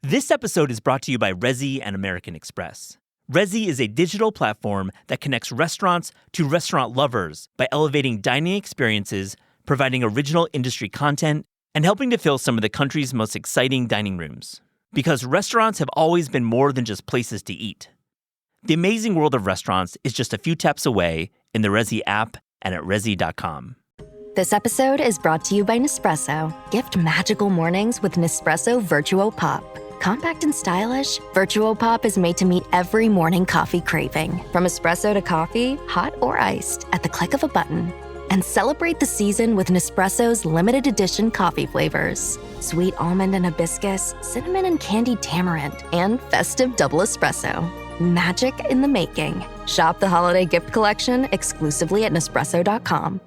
This episode is brought to you by Resy and American Express. Resy is a digital platform that connects restaurants to restaurant lovers by elevating dining experiences, providing original industry content, and helping to fill some of the country's most exciting dining rooms. Because restaurants have always been more than just places to eat. The amazing world of restaurants is just a few taps away in the Resy app and at resy.com. This episode is brought to you by Nespresso. Gift magical mornings with Nespresso Virtuo Pop. Compact and stylish, Virtuo Pop is made to meet every morning coffee craving. From espresso to coffee, hot or iced, at the click of a button. And celebrate the season with Nespresso's limited edition coffee flavors. Sweet almond and hibiscus, cinnamon and candied tamarind, and festive double espresso. Magic in the making. Shop the holiday gift collection exclusively at Nespresso.com.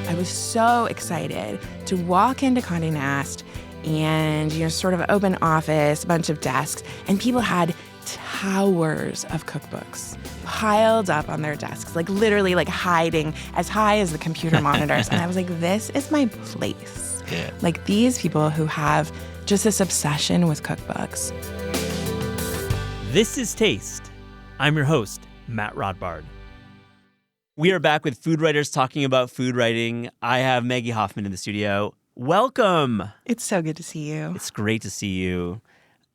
I was so excited to walk into Condé Nast and, sort of open office, a bunch of desks, and people had towers of cookbooks piled up on their desks, literally hiding as high as the computer monitors. And I was like, this is my place. Yeah. These people who have just this obsession with cookbooks. This is Taste. I'm your host, Matt Rodbard. We are back with food writers talking about food writing. I have Maggie Hoffman in the studio. Welcome. It's so good to see you. It's great to see you.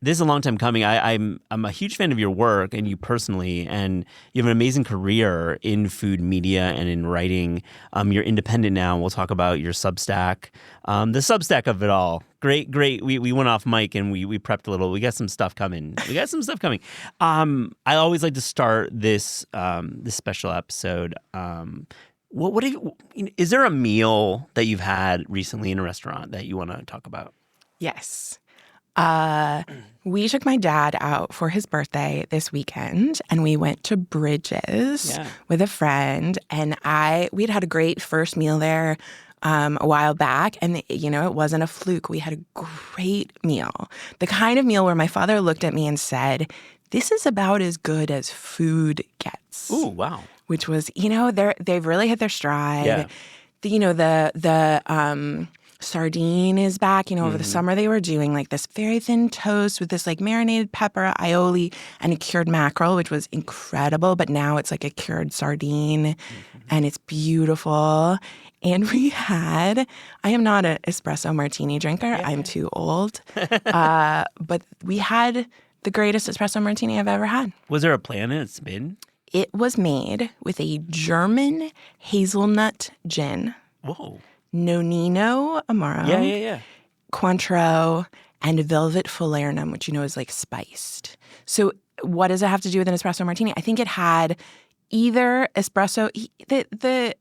This is a long time coming. I'm a huge fan of your work and you personally, and you have an amazing career in food media and in writing. You're independent now, and we'll talk about your Substack. The Substack of it all. Great. We went off mic and we prepped a little. We got some stuff coming. I always like to start this special episode. Is there a meal that you've had recently in a restaurant that you want to talk about? Yes. We took my dad out for his birthday this weekend, and we went to Bridges with a friend, and we'd had a great first meal there a while back, and it wasn't a fluke. We had a great meal, the kind of meal where my father looked at me and said, "This is about as good as food gets." Ooh, wow! Which was, they've really hit their stride. Yeah. The sardine is back. Over the summer they were doing this very thin toast with this marinated pepper, aioli, and a cured mackerel, which was incredible. But now it's a cured sardine, and it's beautiful. And I am not an espresso martini drinker. Yeah. I'm too old. But we had the greatest espresso martini I've ever had. Was there a play on it? It's been? It was made with a German hazelnut gin. Whoa. Nonino Amaro, Yeah. Cointreau, and Velvet Falernum, which is spiced. So what does it have to do with an espresso martini? I think it had either espresso. The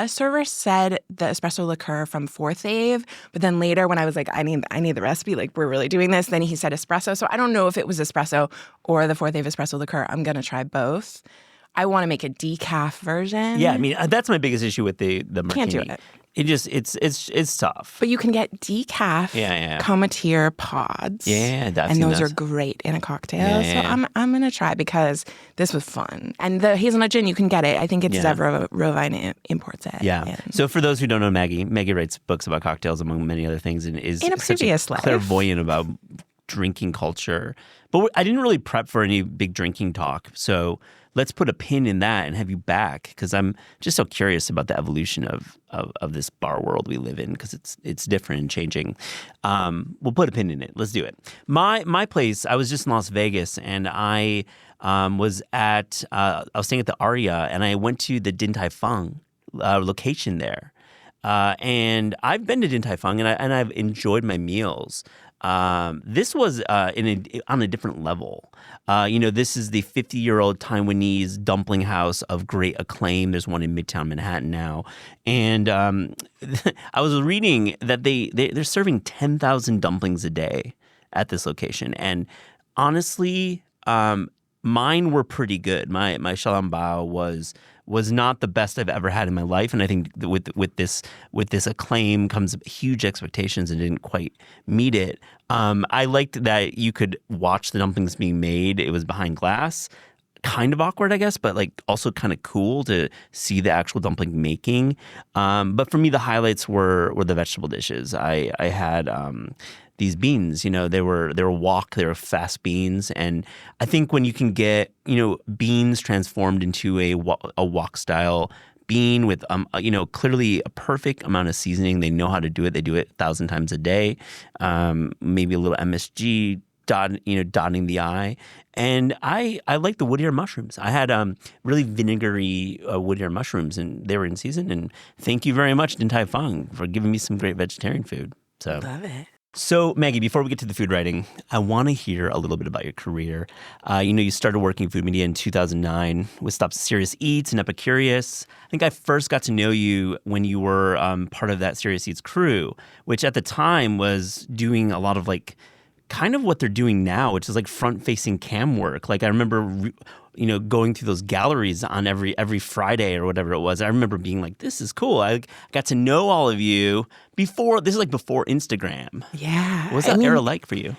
server said the espresso liqueur from Fourth Ave, but then later when I was I need the recipe, we're really doing this, then he said espresso. So I don't know if it was espresso or the Fourth Ave espresso liqueur. I'm gonna try both. I want to make a decaf version. Yeah, that's my biggest issue with the martini. Can't do it. It's tough. But you can get decaf Cometeer pods. Yeah, and those are great in a cocktail. So I'm gonna try because this was fun. And the hazelnut gin, you can get it. I think it's Zevra Rovine imports it. Yeah. So for those who don't know Maggie writes books about cocktails among many other things, and is in a previous such a clairvoyant about drinking culture. But I didn't really prep for any big drinking talk, so let's put a pin in that and have you back, because I'm just so curious about the evolution of this bar world we live in, because it's different and changing. We'll put a pin in it. Let's do it. My place, I was just in Las Vegas, and I was staying at the Aria, and I went to the Din Tai Fung location there. And I've been to Din Tai Fung, and I've enjoyed my meals. This was on a different level. This is the 50-year-old Taiwanese dumpling house of great acclaim. There's one in Midtown Manhattan now. And I was reading that they're serving 10,000 dumplings a day at this location. And honestly, mine were pretty good. My xiaolongbao was not the best I've ever had in my life, and I think with this acclaim comes huge expectations and didn't quite meet it. I liked that you could watch the dumplings being made. It was behind glass. kind of awkward, I guess, but like also kind of cool to see the actual dumpling making. But for me, the highlights were the vegetable dishes. I had these beans, they were wok, they were fast beans, and I think when you can get beans transformed into a wok style bean with clearly a perfect amount of seasoning, they know how to do it. They do it 1,000 times a day. Maybe a little MSG. Dotting the I. And I like the wood ear mushrooms. I had really vinegary wood ear mushrooms, and they were in season. And thank you very much, Din Tai Fung, for giving me some great vegetarian food. So Love it. So, Maggie, before we get to the food writing, I want to hear a little bit about your career. You started working in food media in 2009 with Stop Serious Eats and Epicurious. I think I first got to know you when you were part of that Serious Eats crew, which at the time was doing a lot of kind of what they're doing now, which is like front-facing cam work. Like I remember, going through those galleries on every Friday or whatever it was. I remember being like, "This is cool." I got to know all of you before. This is like before Instagram. Yeah. What was that era like for you?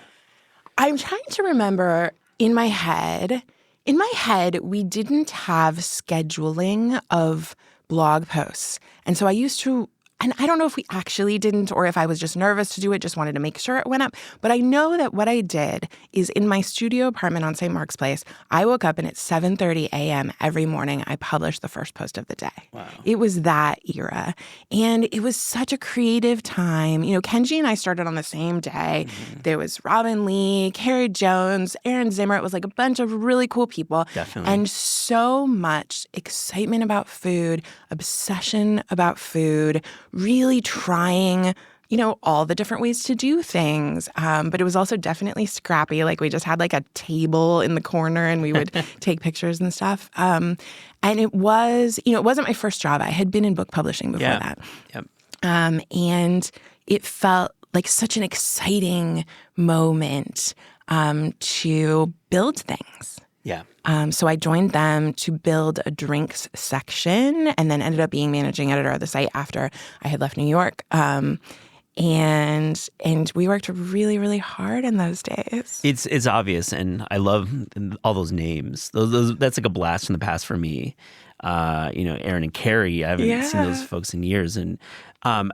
I'm trying to remember in my head. In my head, we didn't have scheduling of blog posts, and so I used to. And I don't know if we actually didn't or if I was just nervous to do it, just wanted to make sure it went up. But I know that what I did is in my studio apartment on St. Mark's Place, I woke up and at 7:30 a.m. every morning, I published the first post of the day. Wow. It was that era. And it was such a creative time. Kenji and I started on the same day. Mm-hmm. There was Robin Lee, Carrie Jones, Aaron Zimmer. It was like a bunch of really cool people. Definitely. And so much excitement about food, obsession about food, really trying, all the different ways to do things. But it was also definitely scrappy. Like we just had like a table in the corner and we would take pictures and stuff. And it was, it wasn't my first job. I had been in book publishing before that. Yep. And it felt like such an exciting moment to build things. Yeah. So I joined them to build a drinks section and then ended up being managing editor of the site after I had left New York. And we worked really, really hard in those days. It's obvious, and I love all those names. Those that's like a blast from the past for me. Aaron and Carrie, I haven't seen those folks in years. And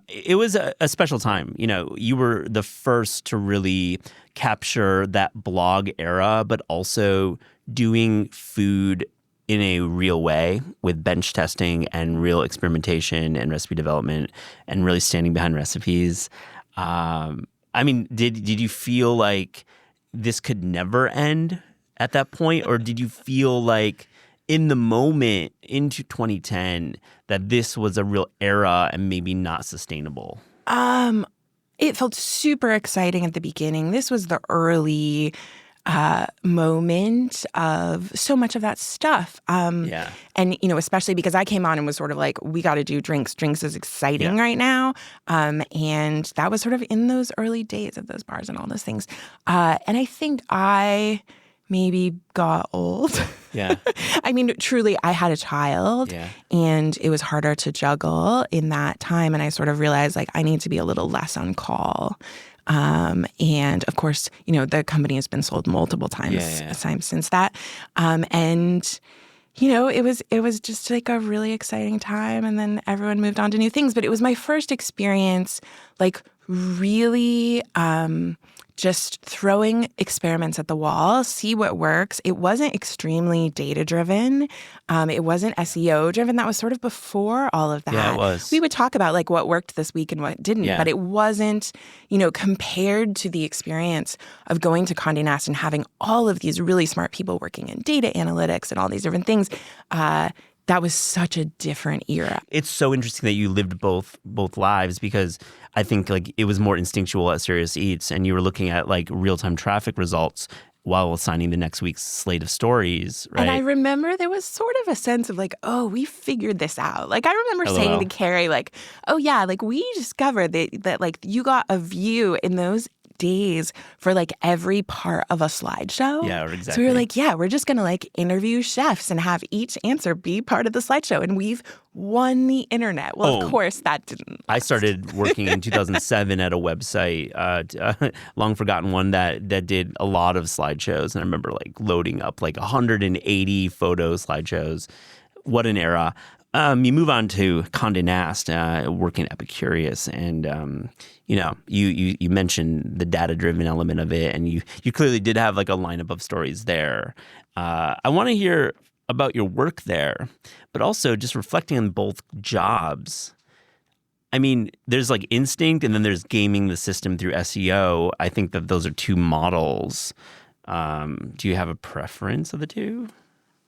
it was a special time. You were the first to really capture that blog era, but also doing food in a real way with bench testing and real experimentation and recipe development and really standing behind recipes. Did you feel like this could never end at that point? Or did you feel like in the moment into 2010 that this was a real era and maybe not sustainable? It felt super exciting at the beginning. This was the early moment of so much of that stuff. And, especially because I came on and was sort of like, we got to do drinks. Drinks is exciting right now. And that was sort of in those early days of those bars and all those things. And I think I maybe got old. Yeah. Truly, I had a child and it was harder to juggle in that time. And I sort of realized like I need to be a little less on call. And of course, the company has been sold multiple times since that. It was just like a really exciting time. And then everyone moved on to new things. But it was my first experience, like really just throwing experiments at the wall, see what works. It wasn't extremely data-driven. It wasn't SEO-driven. That was sort of before all of that. Yeah, it was. We would talk about like what worked this week and what didn't, but it wasn't, compared to the experience of going to Condé Nast and having all of these really smart people working in data analytics and all these different things. That was such a different era. It's so interesting that you lived both lives, because I think like it was more instinctual at Serious Eats, and you were looking at like real-time traffic results while assigning the next week's slate of stories, right? And I remember there was sort of a sense of like, oh, we figured this out. Like I remember saying to Carrie like, oh yeah, like we discovered that like you got a view in those days for like every part of a slideshow. Yeah, exactly. So we were like, yeah, we're just going to like interview chefs and have each answer be part of the slideshow. And we've won the internet. Well, of course, that didn't I started working in 2007 at a website, long forgotten one that did a lot of slideshows. And I remember like loading up like 180 photo slideshows. What an era. You move on to Condé Nast, working at Epicurious, and you mentioned the data-driven element of it, and you clearly did have like a lineup of stories there. I want to hear about your work there, but also just reflecting on both jobs. I mean, there's like instinct, and then there's gaming the system through SEO. I think that those are two models. Do you have a preference of the two?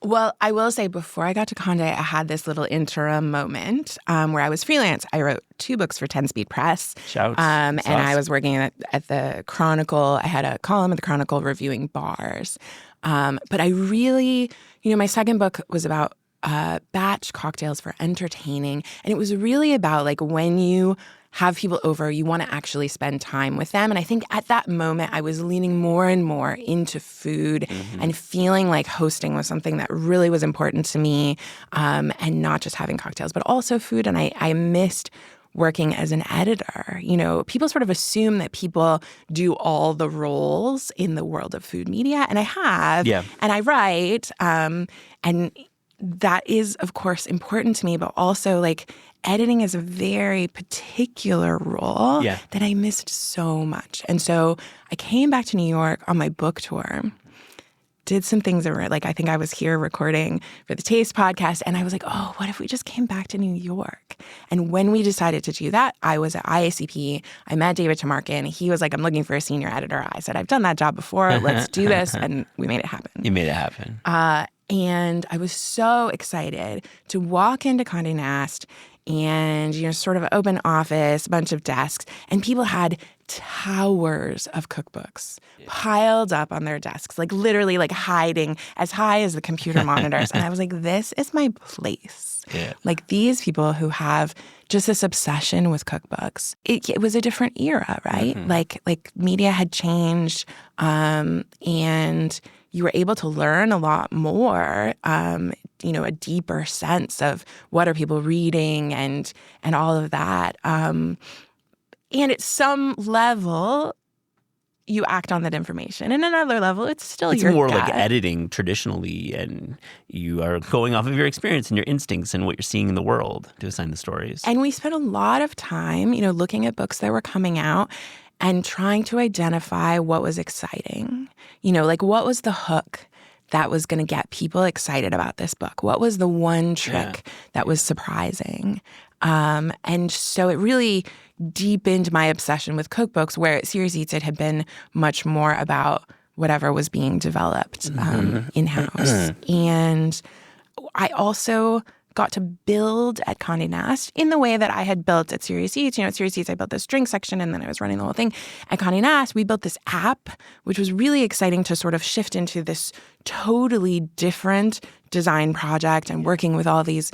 Well, I will say before I got to Condé, I had this little interim moment where I was freelance. I wrote 2 books for 10 Speed Press. Shouts. And I was working at the Chronicle. I had a column at the Chronicle reviewing bars. But I really, my second book was about batch cocktails for entertaining. And it was really about like when you have people over, you want to actually spend time with them. And I think at that moment, I was leaning more and more into food and feeling like hosting was something that really was important to me, and not just having cocktails, but also food. And I missed working as an editor. People sort of assume that people do all the roles in the world of food media, and I have, and I write, and that is, of course, important to me, but also like editing is a very particular role that I missed so much. And so I came back to New York on my book tour, did some things that were like, I think I was here recording for the Taste podcast, and I was like, oh, what if we just came back to New York? And when we decided to do that, I was at IACP. I met David Tamarkin. He was like, I'm looking for a senior editor. I said, I've done that job before. Let's do this. And we made it happen. You made it happen. And I was so excited to walk into Condé Nast and, sort of open office, a bunch of desks, and people had towers of cookbooks piled up on their desks, like literally like hiding as high as the computer monitors. And I was like, this is my place. Yeah. Like these people who have just this obsession with cookbooks. It was a different era, right? Like media had changed, and you were able to learn a lot more, a deeper sense of what are people reading and all of that. And at some level, you act on that information. And another level, it's your more gut. like editing traditionally, and you are going off of your experience and your instincts and what you're seeing in the world to assign the stories. And we spent a lot of time, looking at books that were coming out and trying to identify what was exciting. Like what was the hook that was going to get people excited about this book? What was the one trick that was surprising? And so it really deepened my obsession with cookbooks, where at Serious Eats it had been much more about whatever was being developed in-house. And I also got to build at Condé Nast in the way that I had built at Serious Eats. At Serious Eats, I built this drink section, and then I was running the whole thing. At Condé Nast, we built this app, which was really exciting to sort of shift into this totally different design project and working with all these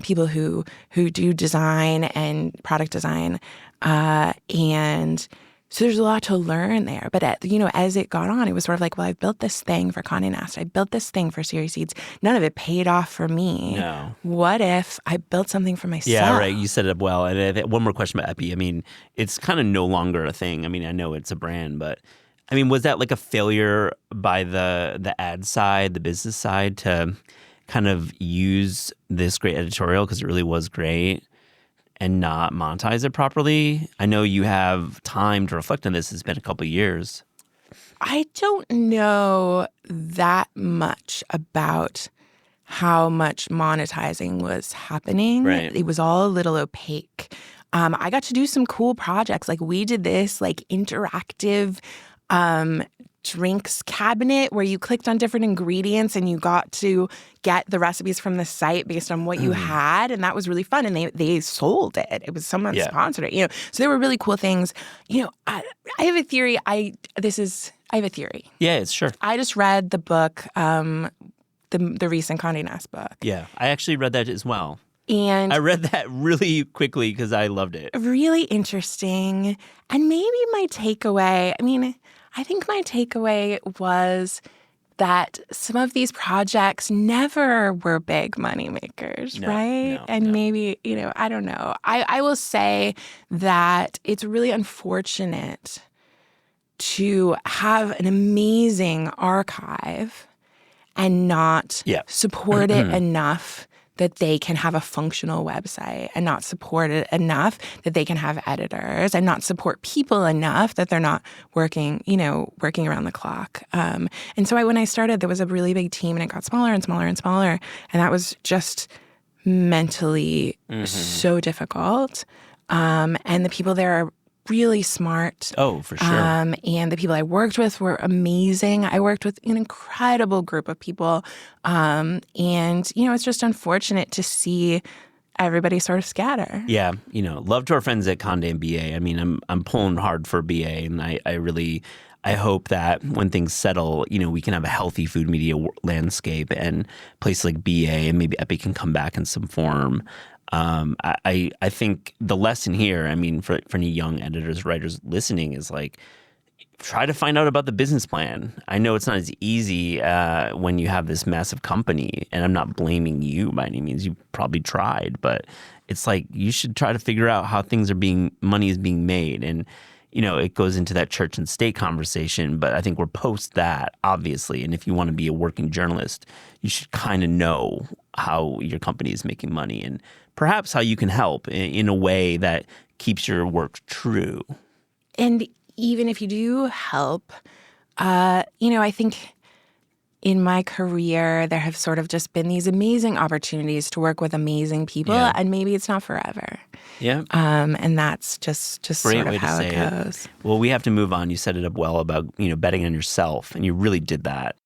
people who do design and product design. And so there's a lot to learn there. But, as it got on, it was sort of like, well, I built this thing for Condé Nast. I built this thing for Serious Eats. None of it paid off for me. No. What if I built something for myself? Yeah, right. You set it up well. And one more question about Epi. I mean, it's kind of no longer a thing. I mean, I know it's a brand, but I mean, was that like a failure by the ad side, the business side, to kind of use this great editorial, because it really was great, and not monetize it properly? I know you have time to reflect on this. It's been a couple of years. I don't know that much about how much monetizing was happening. Right. It was all a little opaque. I got to do some cool projects. Like we did this like interactive drinks cabinet where you clicked on different ingredients and you got to get the recipes from the site based on what you had, and that was really fun. And they sold it. It was someone sponsored it. So there were really cool things. I have a theory. I have a theory. Yeah, it's sure. I just read the book, the recent Condé Nast book. Yeah, I actually read that as well. And I read that really quickly because I loved it. really interesting. And maybe my takeaway, I think my takeaway was that some of these projects never were big money makers, right? And maybe, I don't know. I will say that it's really unfortunate to have an amazing archive and not support it enough that they can have a functional website, and not support it enough that they can have editors, and not support people enough that they're not working around the clock. And so when I started, there was a really big team, and it got smaller and smaller and smaller. And that was just mentally so difficult. And the people there are really smart. Oh, for sure. And the people I worked with were amazing. I worked with an incredible group of people. And, it's just unfortunate to see everybody sort of scatter. Yeah. Love to our friends at Condé and BA. I'm pulling hard for BA, and I hope that when things settle, we can have a healthy food media landscape, and places like BA and maybe Epic can come back in some form. I think the lesson here, for any young editors, writers listening, is like, try to find out about the business plan. I know it's not as easy when you have this massive company, and I'm not blaming you by any means. You probably tried, but it's like you should try to figure out how money is being made. And, it goes into that church and state conversation, but I think we're post that, obviously. And if you want to be a working journalist, you should kind of know how your company is making money, and perhaps how you can help in a way that keeps your work true. And even if you do help, I think in my career, there have sort of just been these amazing opportunities to work with amazing people, and maybe it's not forever. Yeah. And that's just Great sort of way to how it say goes. Well, we have to move on. You set it up well about, betting on yourself, and you really did that.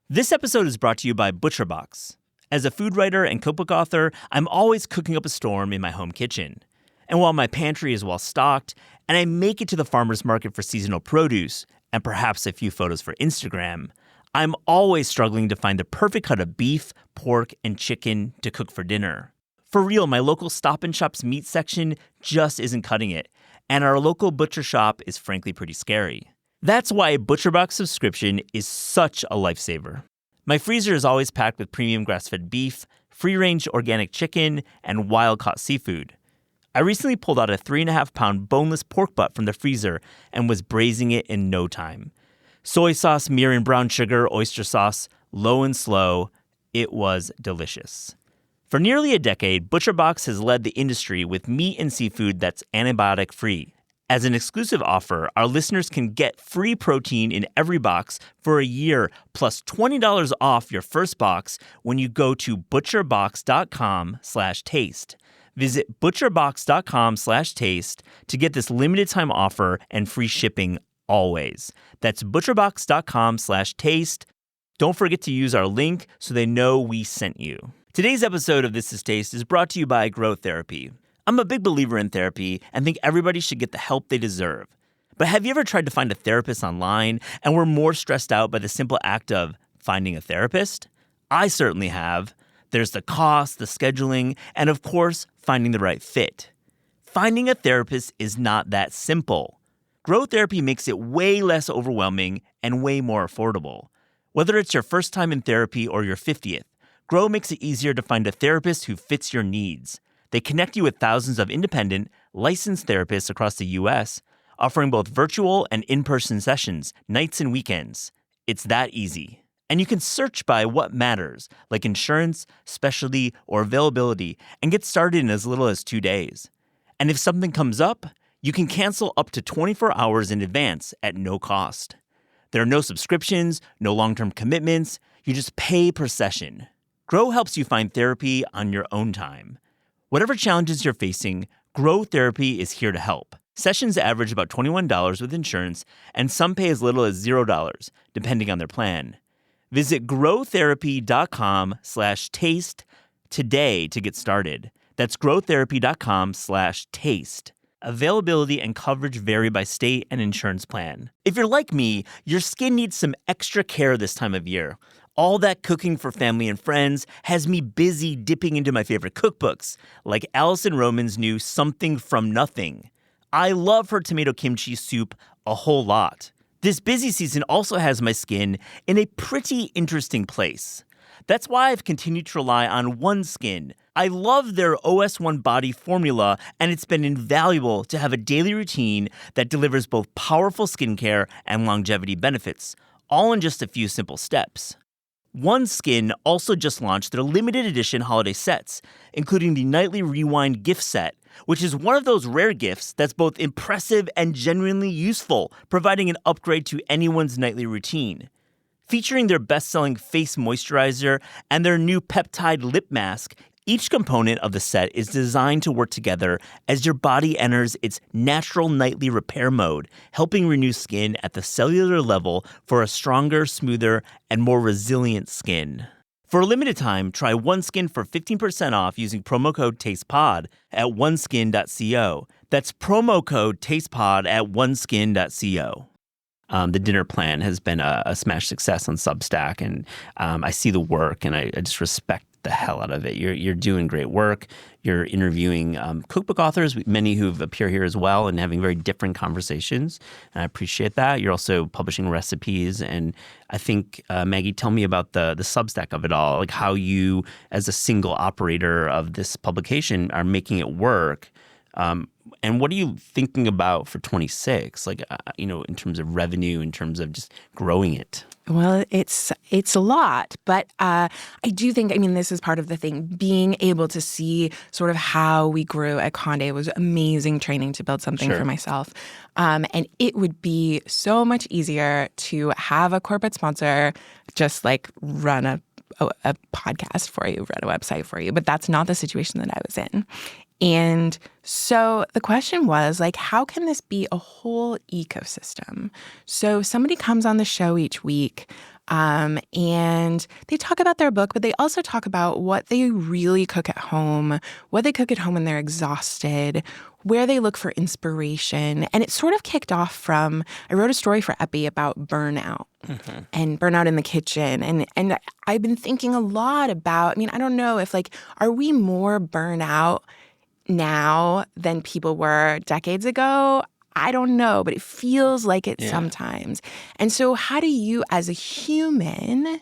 This episode is brought to you by ButcherBox. As a food writer and cookbook author, I'm always cooking up a storm in my home kitchen. And while my pantry is well stocked, and I make it to the farmer's market for seasonal produce, and perhaps a few photos for Instagram, I'm always struggling to find the perfect cut of beef, pork, and chicken to cook for dinner. For real, my local Stop & Shop's meat section just isn't cutting it, and our local butcher shop is frankly pretty scary. That's why a ButcherBox subscription is such a lifesaver. My freezer is always packed with premium grass-fed beef, free-range organic chicken, and wild-caught seafood. I recently pulled out a 3.5-pound boneless pork butt from the freezer and was braising it in no time. Soy sauce, mirin brown sugar, oyster sauce, low and slow. It was delicious. For nearly a decade, ButcherBox has led the industry with meat and seafood that's antibiotic-free. As an exclusive offer, our listeners can get free protein in every box for a year, plus $20 off your first box when you go to butcherbox.com/taste. Visit butcherbox.com/taste to get this limited time offer and free shipping always. That's butcherbox.com/taste. Don't forget to use our link so they know we sent you. Today's episode of This Is Taste is brought to you by Grow Therapy. I'm a big believer in therapy and think everybody should get the help they deserve. But have you ever tried to find a therapist online and were more stressed out by the simple act of finding a therapist? I certainly have. There's the cost, the scheduling, and of course, finding the right fit. Finding a therapist is not that simple. Grow Therapy makes it way less overwhelming and way more affordable. Whether it's your first time in therapy or your 50th, Grow makes it easier to find a therapist who fits your needs. They connect you with thousands of independent, licensed therapists across the U.S., offering both virtual and in-person sessions, nights and weekends. It's that easy. And you can search by what matters, like insurance, specialty, or availability, and get started in as little as 2 days. And if something comes up, you can cancel up to 24 hours in advance at no cost. There are no subscriptions, no long-term commitments. You just pay per session. Grow helps you find therapy on your own time. Whatever challenges you're facing, Grow Therapy is here to help. Sessions average about $21 with insurance, and some pay as little as $0, depending on their plan. Visit growtherapy.com/taste today to get started. That's growtherapy.com/taste. Availability and coverage vary by state and insurance plan. If you're like me, your skin needs some extra care this time of year. All that cooking for family and friends has me busy dipping into my favorite cookbooks, like Alison Roman's new Something from Nothing. I love her tomato kimchi soup a whole lot. This busy season also has my skin in a pretty interesting place. That's why I've continued to rely on OneSkin. I love their OS1 body formula, and it's been invaluable to have a daily routine that delivers both powerful skincare and longevity benefits, all in just a few simple steps. OneSkin also just launched their limited edition holiday sets, including the Nightly Rewind gift set, which is one of those rare gifts that's both impressive and genuinely useful, providing an upgrade to anyone's nightly routine. Featuring their best-selling face moisturizer and their new peptide lip mask, each component of the set is designed to work together as your body enters its natural nightly repair mode, helping renew skin at the cellular level for a stronger, smoother, and more resilient skin. For a limited time, try OneSkin for 15% off using promo code TASTEPOD at oneskin.co. That's promo code TASTEPOD at oneskin.co. The dinner plan has been a smash success on Substack, and I see the work, and I just respect the hell out of it. You're doing great work. You're interviewing cookbook authors, many who appear here as well, and having very different conversations. And I appreciate that. You're also publishing recipes, and I think Maggie, tell me about the Substack of it all, like how you, as a single operator of this publication, are making it work. And what are you thinking about for 26? Like, in terms of revenue, in terms of just growing it? Well, it's a lot, but I do think, this is part of the thing. Being able to see sort of how we grew at Condé was amazing training to build something for myself. And it would be so much easier to have a corporate sponsor just like run a podcast for you, run a website for you. But that's not the situation that I was in. And so the question was, like, how can this be a whole ecosystem? So somebody comes on the show each week and they talk about their book, but they also talk about what they really cook at home, what they cook at home when they're exhausted, where they look for inspiration. And it sort of kicked off from, I wrote a story for Epi about burnout and burnout in the kitchen. And I've been thinking a lot about, I don't know if, like, are we more burnout now than people were decades ago? I don't know, but it feels like it sometimes. And so how do you, as a human,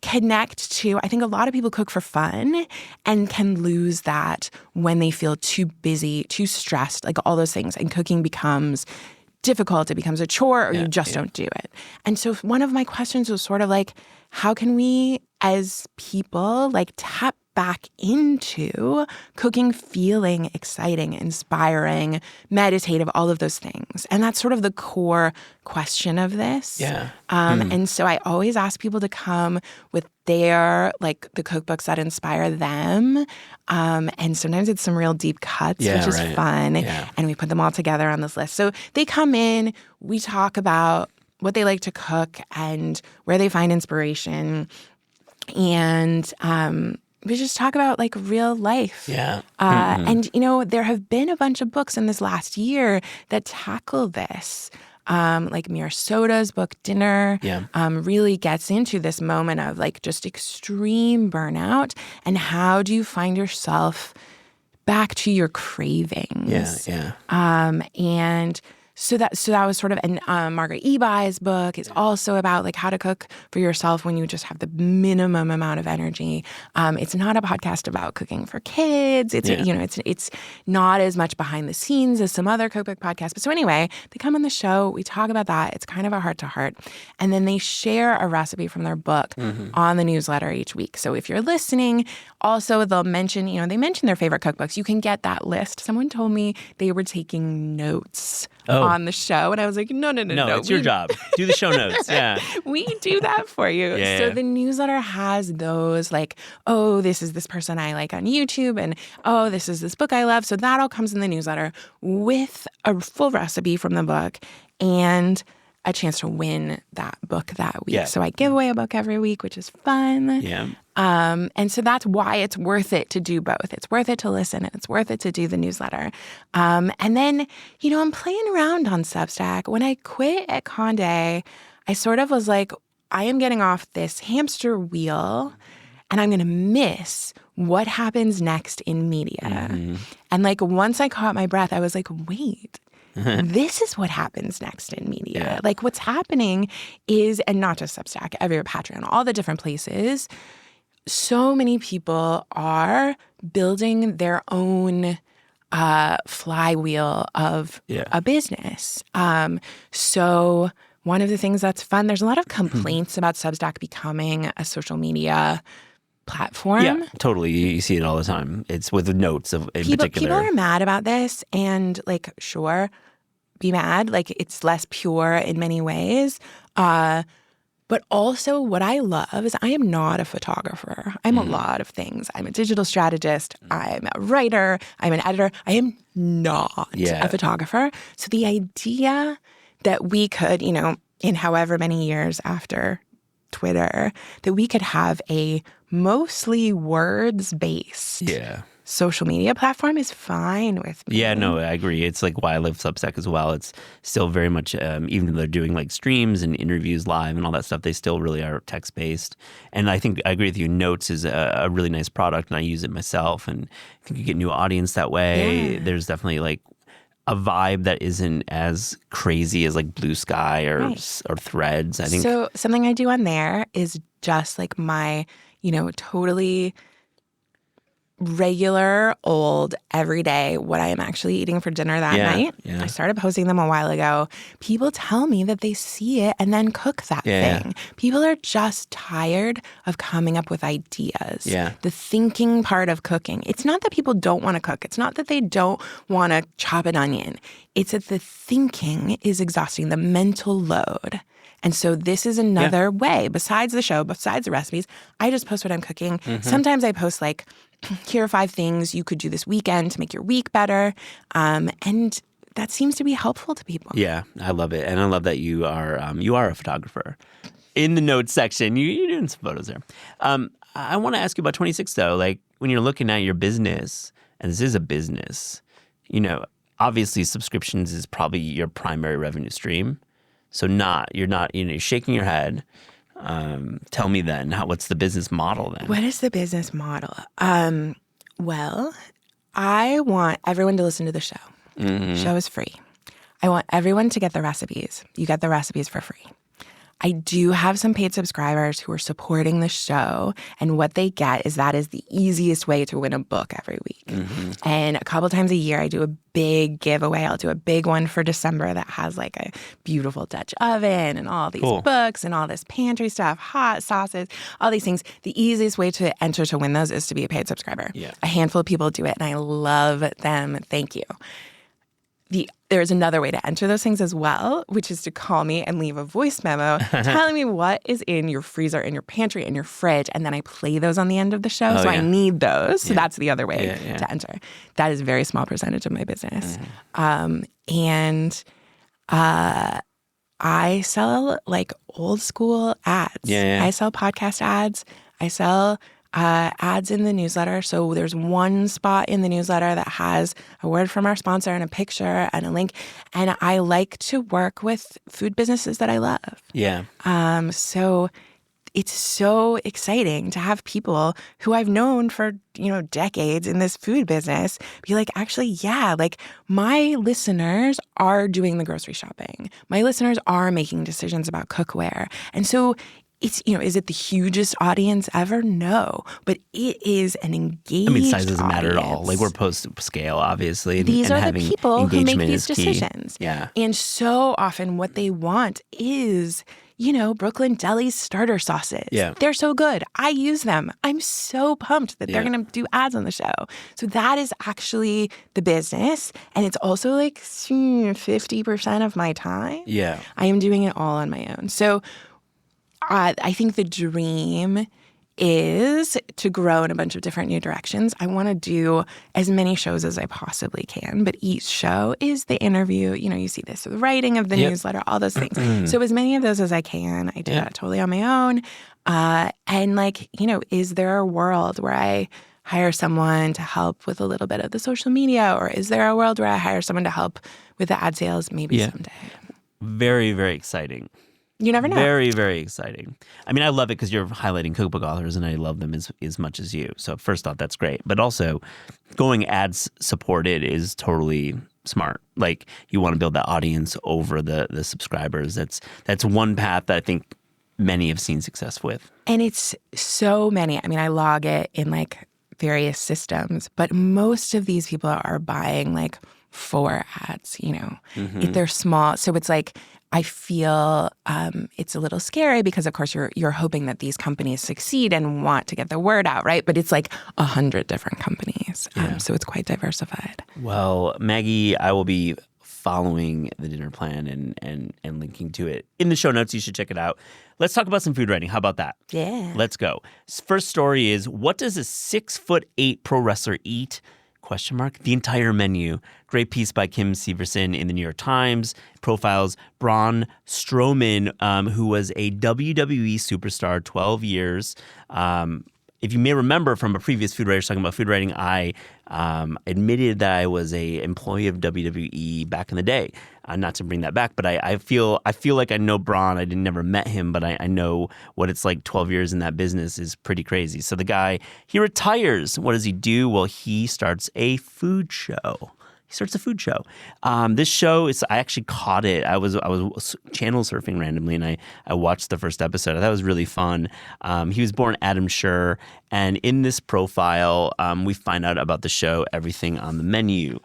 connect to, I think a lot of people cook for fun and can lose that when they feel too busy, too stressed, like all those things. And cooking becomes difficult, it becomes a chore, or you just don't do it. And so one of my questions was sort of like, how can we as people like tap back into cooking feeling exciting, inspiring, meditative, all of those things? And that's sort of the core question of this. And so I always ask people to come with their, like, the cookbooks that inspire them. And sometimes it's some real deep cuts, which is fun. And we put them all together on this list. So they come in, we talk about what they like to cook and where they find inspiration. And we just talk about, like, real life. And, there have been a bunch of books in this last year that tackle this. Like Mira Soda's book, Dinner, really gets into this moment of, like, just extreme burnout. And how do you find yourself back to your cravings? And so that was sort of, and Margaret Ebai's book is also about, like, how to cook for yourself when you just have the minimum amount of energy. It's not a podcast about cooking for kids. It's it's not as much behind the scenes as some other cookbook podcasts. But so anyway, they come on the show, we talk about that. It's kind of a heart to heart, and then they share a recipe from their book on the newsletter each week. So if you're listening, also they'll mention, they mention their favorite cookbooks. You can get that list. Someone told me they were taking notes on the show. And I was like, no. It's your job. Do the show notes. We do that for you. So the newsletter has those, like, oh, this is this person I like on YouTube, and oh, this is this book I love. So that all comes in the newsletter with a full recipe from the book and a chance to win that book that week. So I give away a book every week, which is fun. And so that's why it's worth it to do both. It's worth it to listen, and it's worth it to do the newsletter. And then, I'm playing around on Substack. When I quit at Condé, I sort of was like, I am getting off this hamster wheel and I'm going to miss what happens next in media. And like once I caught my breath, I was like, wait, this is what happens next in media. Yeah. Like what's happening is, and not just Substack, everywhere, Patreon, all the different places, so many people are building their own flywheel of a business. So one of the things that's fun, there's a lot of complaints about Substack becoming a social media platform. Yeah, totally. You see it all the time. It's with the notes in particular. People are mad about this, and like, sure, be mad. Like, it's less pure in many ways. But also what I love is I am not a photographer. I'm a lot of things. I'm a digital strategist. I'm a writer. I'm an editor. I am not a photographer. So the idea that we could, you know, in however many years after Twitter, that we could have a mostly words-based social media platform is fine with me. Yeah, no, I agree. It's like why I love Substack as well. It's still very much, even though they're doing like streams and interviews live and all that stuff, they still really are text-based. And I think I agree with you. Notes is a really nice product, and I use it myself. And I think you get new audience that way. Yeah. There's definitely like a vibe that isn't as crazy as like Blue Sky or Threads. I think So something I do on there is just like my, you know, totally regular, old, everyday, what I am actually eating for dinner that night. Yeah. I started posting them a while ago. People tell me that they see it and then cook that thing. People are just tired of coming up with ideas. Yeah. The thinking part of cooking. It's not that people don't want to cook. It's not that they don't want to chop an onion. It's that the thinking is exhausting, the mental load. And so this is another way, besides the show, besides the recipes, I just post what I'm cooking. Sometimes I post like, here are 5 things you could do this weekend to make your week better. And that seems to be helpful to people. Yeah, I love it. And I love that you are a photographer. In the notes section, you're doing some photos there. I want to ask you about 26 though. Like when you're looking at your business, and this is a business, you know, obviously subscriptions is probably your primary revenue stream. So you're shaking your head. Tell me then, what's the business model then? What is the business model? Well, I want everyone to listen to the show. The show is free. I want everyone to get the recipes. You get the recipes for free. I do have some paid subscribers who are supporting the show, and what they get is that is the easiest way to win a book every week. And a couple times a year, I do a big giveaway. I'll do a big one for December that has like a beautiful Dutch oven and all these books and all this pantry stuff, hot sauces, all these things. The easiest way to enter to win those is to be a paid subscriber. Yeah. A handful of people do it, and I love them. Thank you. There's another way to enter those things as well, which is to call me and leave a voice memo telling me what is in your freezer, in your pantry, in your fridge, and then I play those on the end of the show. I need those. So that's the other way to enter. That is a very small percentage of my business. And I sell like old school ads. I sell podcast ads. I sell ads in the newsletter. So there's one spot in the newsletter that has a word from our sponsor and a picture and a link. And I like to work with food businesses that I love. Yeah. So it's so exciting to have people who I've known for, decades in this food business be like, actually, like my listeners are doing the grocery shopping. My listeners are making decisions about cookware. And so it's, is it the hugest audience ever? No, but it is an engaged size doesn't matter at all. Like we're post scale, obviously. These are the people who make these key. decisions. Yeah. And so often what they want is, Brooklyn Deli's starter sauces. Yeah. They're so good. I use them. I'm so pumped that they're going to do ads on the show. So that is actually the business. And it's also like 50% of my time. Yeah. I am doing it all on my own. So I think the dream is to grow in a bunch of different new directions. I want to do as many shows as I possibly can, but each show is the interview. You see this, the writing of the newsletter, all those things. So as many of those as I can. I do that totally on my own. And is there a world where I hire someone to help with a little bit of the social media, or is there a world where I hire someone to help with the ad sales? Maybe someday. Very, very exciting. You never know. Very, very exciting. I mean, I love it because you're highlighting cookbook authors and I love them as much as you. So first off, that's great. But also going ads supported is totally smart. Like you want to build that audience over the subscribers. That's one path that I think many have seen success with. And it's so many. I mean, I log it in like various systems, but most of these people are buying like 4 ads, you know, if they're small. So it's like, I feel it's a little scary because, of course, you're hoping that these companies succeed and want to get the word out, right? But it's like 100 different companies. So it's quite diversified. Well, Maggie, I will be following the dinner plan and linking to it in the show notes. You should check it out. Let's talk about some food writing. How about that? Yeah. Let's go. First story is, what does a 6'8" pro wrestler eat? ? The entire menu. Great piece by Kim Severson in the New York Times. Profiles Braun Strowman, who was a WWE superstar 12 years. If you may remember from a previous food writer talking about food writing, I admitted that I was a employee of WWE back in the day. Not to bring that back, but I feel like I know Braun. I never met him, but I know what it's like. 12 years in that business is pretty crazy. So the guy, he retires. What does he do? Well, he starts a food show. This show is, I actually caught it. I was channel surfing randomly and I watched the first episode. I thought it was really fun. He was born Adam Scher, and in this profile, we find out about the show, everything on the menu.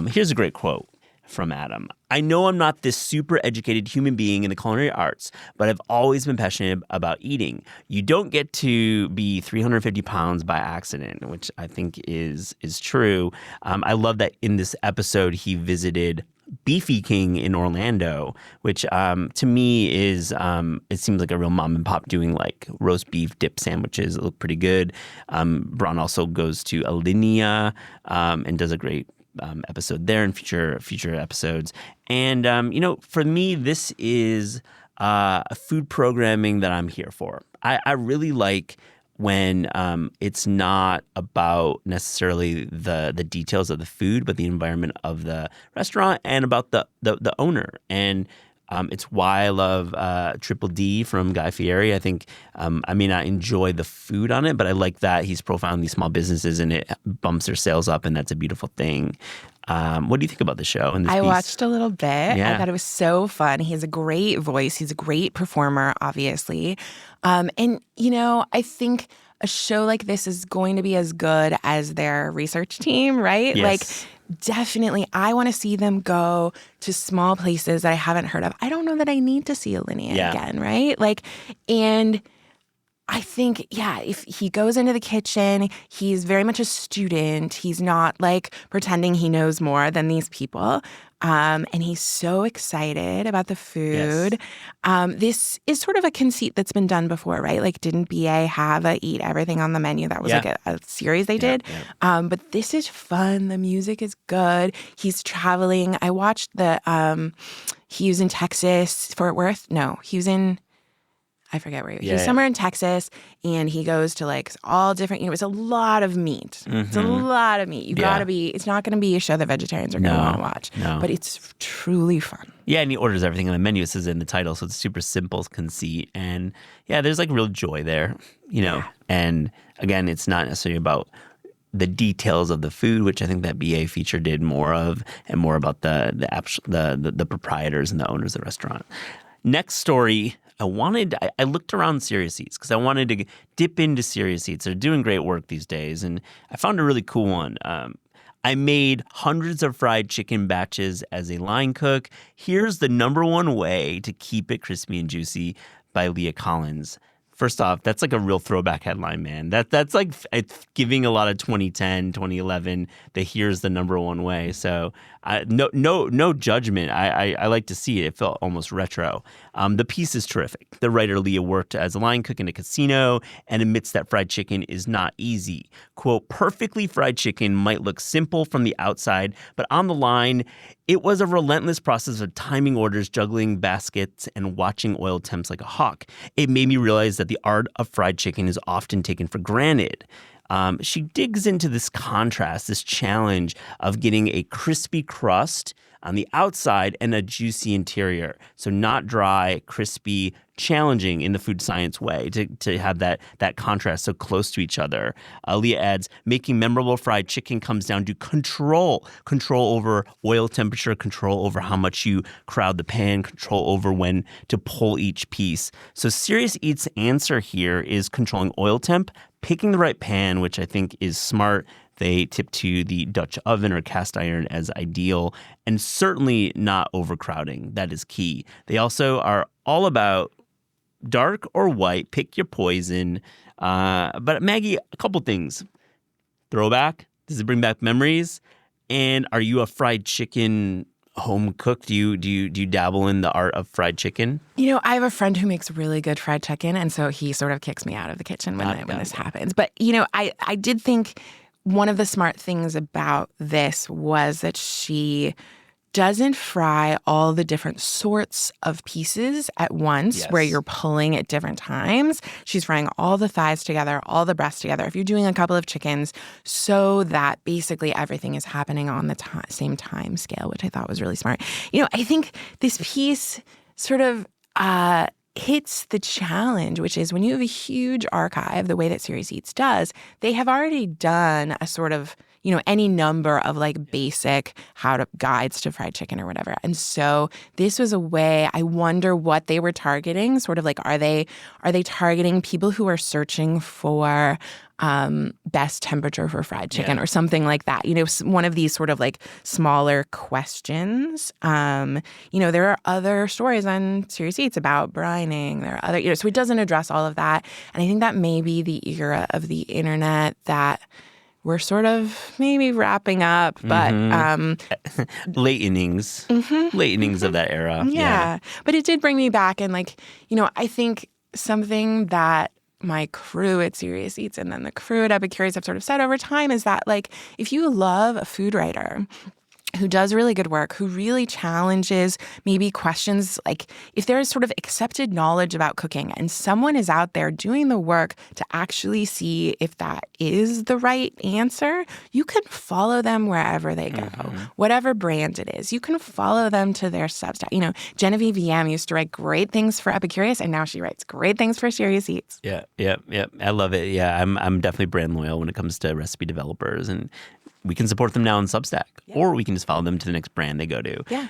Here's a great quote from Adam. I know I'm not this super educated human being in the culinary arts, but I've always been passionate about eating. You don't get to be 350 pounds by accident, which I think is true. I love that in this episode he visited Beefy King in Orlando, which to me is it seems like a real mom and pop doing like roast beef dip sandwiches. It look pretty good. Braun also goes to Alinea and does a great episode there in future episodes. And, for me, this is food programming that I'm here for. I really like when it's not about necessarily the details of the food, but the environment of the restaurant and about the owner. And it's why I love Triple D from Guy Fieri. I think I may not enjoy the food on it, but I like that he's profiling these small businesses and it bumps their sales up, and that's a beautiful thing. What do you think about the show and this piece? Watched a little bit. Yeah. I thought it was so fun. He has a great voice. He's a great performer, obviously. And, I think a show like this is going to be as good as their research team, right? Yes. Like, definitely, I want to see them go to small places that I haven't heard of. I don't know that I need to see Alinea again, right? Like, and I think, if he goes into the kitchen, he's very much a student. He's not like pretending he knows more than these people. And he's so excited about the food. Yes. This is sort of a conceit that's been done before, right? Like, didn't BA have a Eat Everything on the Menu? That was like a series they did. Yeah. But this is fun. The music is good. He's traveling. I watched he was in Texas, Fort Worth. No, he was in... I forget where he was. He was somewhere in Texas, and he goes to like all different, it's a lot of meat. Mm-hmm. It's a lot of meat. You gotta be, it's not gonna be a show that vegetarians are gonna want to watch. No. But it's truly fun. Yeah, and he orders everything on the menu. It says in the title, so it's super simple conceit. And there's like real joy there, And again, it's not necessarily about the details of the food, which I think that BA feature did more of, and more about the proprietors and the owners of the restaurant. Next story. I looked around Serious Eats because I wanted to dip into Serious Eats. They're doing great work these days, and I found a really cool one. I made hundreds of fried chicken batches as a line cook. Here's the number one way to keep it crispy and juicy by Leah Collins. First off, that's like a real throwback headline, man. That's like it's giving a lot of 2010, 2011. The here's the number one way. So no judgment. I like to see it. It felt almost retro. The piece is terrific. The writer Leah worked as a line cook in a casino and admits that fried chicken is not easy. Quote, perfectly fried chicken might look simple from the outside, but on the line, it was a relentless process of timing orders, juggling baskets, and watching oil temps like a hawk. It made me realize that the art of fried chicken is often taken for granted. She digs into this contrast, this challenge of getting a crispy crust on the outside and a juicy interior. So not dry, crispy, challenging in the food science way to have that contrast so close to each other. Leah adds, making memorable fried chicken comes down to control over oil temperature, control over how much you crowd the pan, control over when to pull each piece. So Serious Eats' answer here is controlling oil temp, picking the right pan, which I think is smart. They tip to the Dutch oven or cast iron as ideal, and certainly not overcrowding. That is key. They also are all about dark or white, pick your poison. But Maggie, a couple things. Throwback, does it bring back memories? And are you a fried chicken home cook? Do you dabble in the art of fried chicken? I have a friend who makes really good fried chicken, and so he sort of kicks me out of the kitchen when this happens. But, I did think one of the smart things about this was that she doesn't fry all the different sorts of pieces at once where you're pulling at different times. She's frying all the thighs together, all the breasts together. If you're doing a couple of chickens, so that basically everything is happening on the same time scale, which I thought was really smart. I think this piece sort of hits the challenge, which is when you have a huge archive, the way that Serious Eats does, they have already done a sort of, any number of basic guides to fried chicken or whatever. And so this was a way, I wonder what they were targeting, sort of are they targeting people who are searching for best temperature for fried chicken or something like that. One of these sort of smaller questions. There are other stories on Serious Eats about brining. There are other, so it doesn't address all of that. And I think that may be the era of the internet that we're sort of maybe wrapping up, but late innings of that era. Yeah. But it did bring me back, and I think something that my crew at Serious Eats and then the crew at Epicurious have sort of said over time is that if you love a food writer who does really good work, who really challenges maybe questions, if there is sort of accepted knowledge about cooking and someone is out there doing the work to actually see if that is the right answer, you can follow them wherever they go, whatever brand it is. You can follow them to their Substack. Genevieve VM used to write great things for Epicurious, and now she writes great things for Serious Eats. Yeah. I love it. Yeah, I'm definitely brand loyal when it comes to recipe developers, and we can support them now on Substack, or we can just follow them to the next brand they go to. Yeah.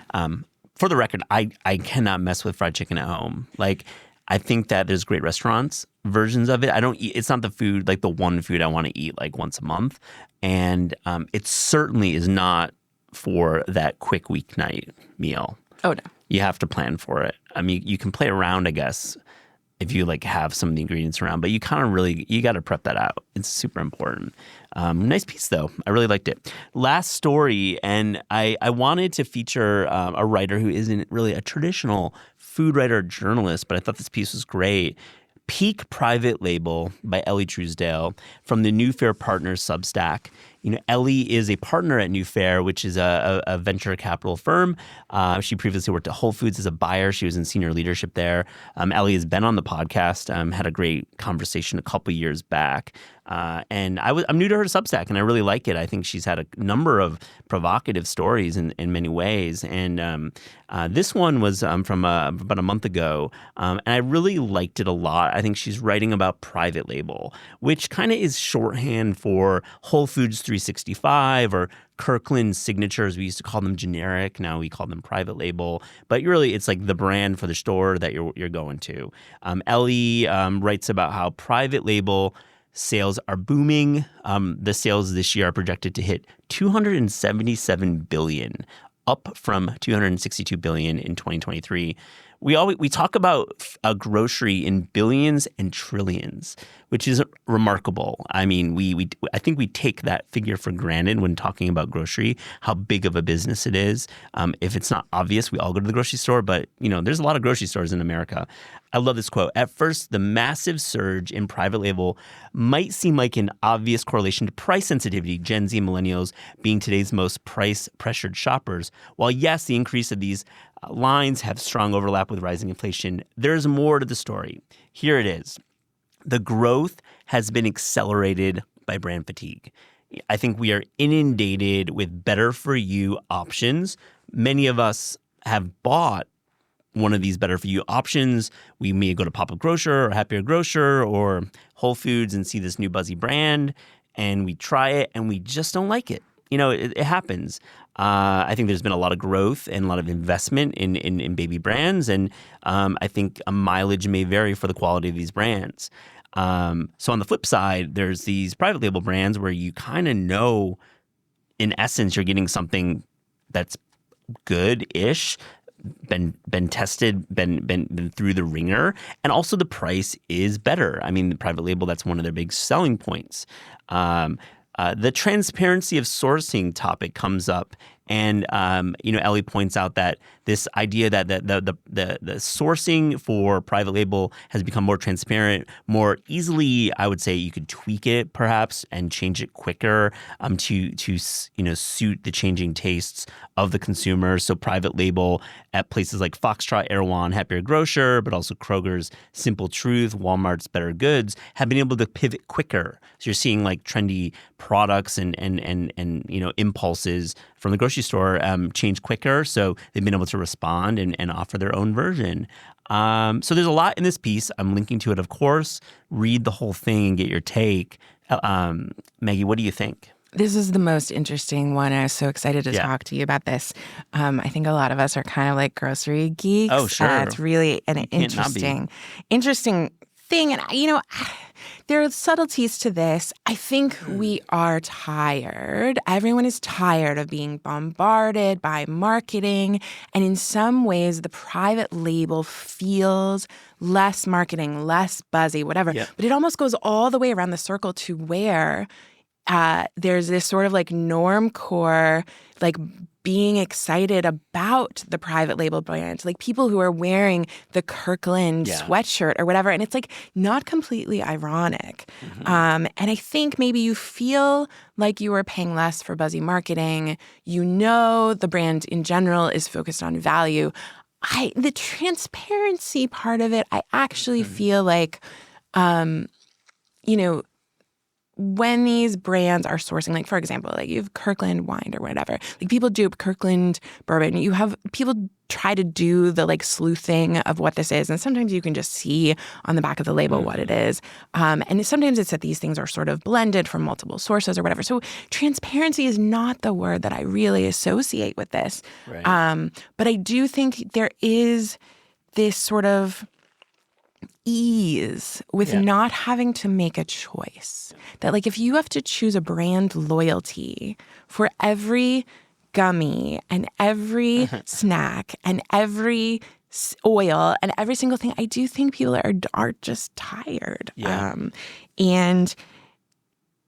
For the record, I cannot mess with fried chicken at home. I think that there's great restaurants versions of it. I don't eat. It's not the food, the one food I want to eat once a month, and it certainly is not for that quick weeknight meal. Oh no, you have to plan for it. I mean, you can play around, I guess, if you have some of the ingredients around, but you kind of you got to prep that out. It's super important. Nice piece though. I really liked it. Last story, and I wanted to feature a writer who isn't really a traditional food writer or journalist, but I thought this piece was great. Peak Private Label by Ellie Truesdale from the New Fair Partners Substack. Ellie is a partner at New Fair, which is a venture capital firm. She previously worked at Whole Foods as a buyer. She was in senior leadership there. Ellie has been on the podcast, had a great conversation a couple years back. And I'm new to her Substack, and I really like it. I think she's had a number of provocative stories in many ways. And this one was from about a month ago, and I really liked it a lot. I think she's writing about private label, which kind of is shorthand for Whole Foods 365 or Kirkland signatures. We used to call them generic. Now we call them private label. But really, it's the brand for the store that you're going to. Ellie writes about how private label sales are booming. The sales this year are projected to hit $277 billion, up from $262 billion in 2023. We talk about a grocery in billions and trillions, which is remarkable. I mean, I think we take that figure for granted when talking about grocery, how big of a business it is. If it's not obvious, we all go to the grocery store, but there's a lot of grocery stores in America. I love this quote. At first, the massive surge in private label might seem like an obvious correlation to price sensitivity, Gen Z and millennials being today's most price-pressured shoppers. While yes, the increase of these lines have strong overlap with rising inflation, there's more to the story. Here it is. The growth has been accelerated by brand fatigue. I think we are inundated with better-for-you options, many of us have bought one of these better for you options. We may go to Pop-Up Grocer or Happier Grocer or Whole Foods and see this new buzzy brand, and we try it and we just don't like it. It happens. I think there's been a lot of growth and a lot of investment in baby brands, and I think a mileage may vary for the quality of these brands. So on the flip side, there's these private label brands where you kind of know, in essence, you're getting something that's good-ish, been tested, been through the ringer, and also the price is better. I mean, the private label, that's one of their big selling points. The transparency of sourcing topic comes up, and Ellie points out that this idea that the sourcing for private label has become more transparent, more easily. I would say you could tweak it perhaps and change it quicker to suit the changing tastes of the consumer. So private label at places like Foxtrot, Erewhon, Happier Grocer, but also Kroger's Simple Truth, Walmart's Better Goods have been able to pivot quicker. So you're seeing like trendy products and impulses from the grocery store change quicker. So they've been able to respond and offer their own version. So there's a lot in this piece. I'm linking to it, of course. Read the whole thing and get your take. Maggie, what do you think? This is the most interesting one. I was so excited to talk to you about this. I think a lot of us are kind of like grocery geeks. Oh, sure. It's really an interesting thing. And, there are subtleties to this. I think we are tired. Everyone is tired of being bombarded by marketing. And in some ways, the private label feels less marketing, less buzzy, whatever. Yeah. But it almost goes all the way around the circle to where there's this sort of like normcore, like being excited about the private label brand, like people who are wearing the Kirkland sweatshirt or whatever. And it's like not completely ironic. And I think maybe you feel like you are paying less for buzzy marketing. The brand in general is focused on value. The transparency part of it, I actually feel like, when these brands are sourcing, like, for example, like you have Kirkland wine or whatever, like people do Kirkland bourbon. You have people try to do the like sleuthing of what this is. And sometimes you can just see on the back of the label what it is. And sometimes it's that these things are sort of blended from multiple sources or whatever. So transparency is not the word that I really associate with this. Right. But I do think there is this sort of ease with not having to make a choice. That like if you have to choose a brand loyalty for every gummy and every snack and every oil and every single thing, I do think people are just tired. Yeah. And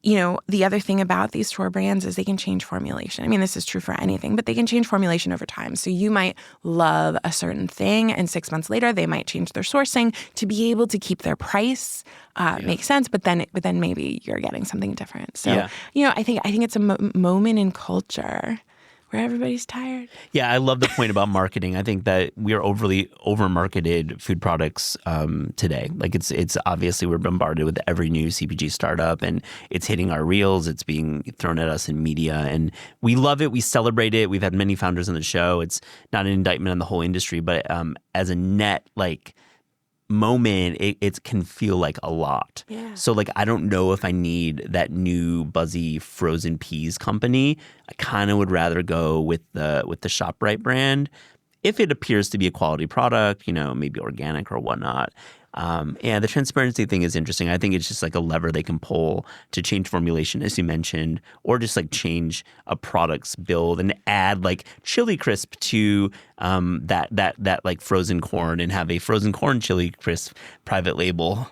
the other thing about these store brands is they can change formulation. I mean, this is true for anything, but they can change formulation over time. So you might love a certain thing, and 6 months later, they might change their sourcing to be able to keep their price. Makes sense, but then maybe you're getting something different. So I think it's a moment in culture where everybody's tired. Yeah, I love the point about marketing. I think that we are overly over-marketed food products today. Like it's obviously we're bombarded with every new CPG startup, and it's hitting our reels. It's being thrown at us in media, and we love it. We celebrate it. We've had many founders on the show. It's not an indictment on the whole industry, but as a net moment, it can feel like a lot. Yeah. So I don't know if I need that new buzzy frozen peas company. I kind of would rather go with the ShopRite brand if it appears to be a quality product, maybe organic or whatnot. The transparency thing is interesting. I think it's just like a lever they can pull to change formulation, as you mentioned, or just change a product's build and add chili crisp to that frozen corn and have a frozen corn chili crisp private label.